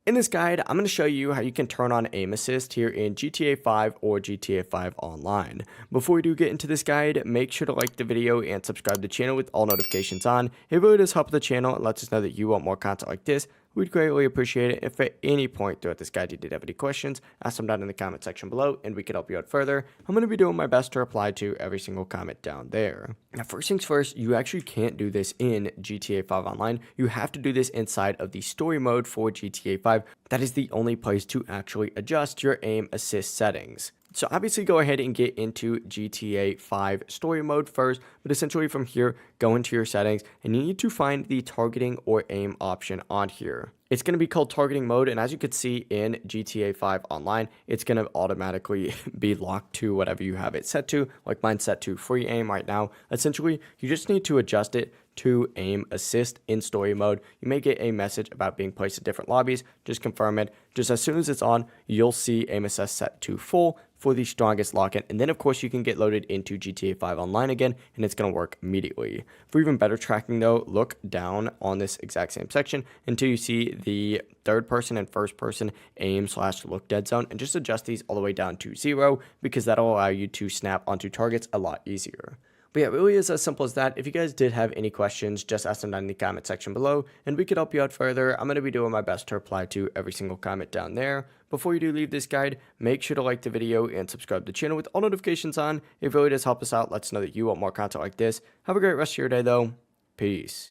In this guide, I'm going to show you how you can turn on aim assist here in GTA 5 or GTA 5 Online. Before we do get into this guide, make sure to like the video and subscribe to the channel with all notifications on. It really does help the channel and lets us know that you want more content like this. We'd greatly appreciate it if at any point throughout this guide you did have any questions, ask them down in the comment section below and we could help you out further. I'm going to be doing my best to reply to every single comment down there. Now, first things first, you actually can't do this in GTA 5 Online. You have to do this inside of the story mode for GTA 5. That is the only place to actually adjust your aim assist settings. So obviously go ahead and get into GTA 5 story mode first, but essentially from here, go into your settings and you need to find the targeting or aim option on here. It's going to be called targeting mode, and as you can see in GTA 5 Online, it's going to automatically be locked to whatever you have it set to, like mine's set to free aim right now. Essentially, you just need to adjust it to aim assist in story mode. You may get a message about being placed in different lobbies. Just confirm it. Just as soon as it's on, you'll see aim assist set to full for the strongest lock-in, and then of course you can get loaded into GTA 5 Online again, and it's going to work immediately. For even better tracking though, look down on this exact same section until you see the third person and first person aim / look dead zone, and just adjust these all the way down to 0 because that'll allow you to snap onto targets a lot easier. But yeah, it really is as simple as that. If you guys did have any questions, just ask them down in the comment section below, and we could help you out further. I'm going to be doing my best to reply to every single comment down there. Before you do leave this guide, make sure to like the video and subscribe to the channel with all notifications on. It really does help us out. Let us know that you want more content like this. Have a great rest of your day, though. Peace.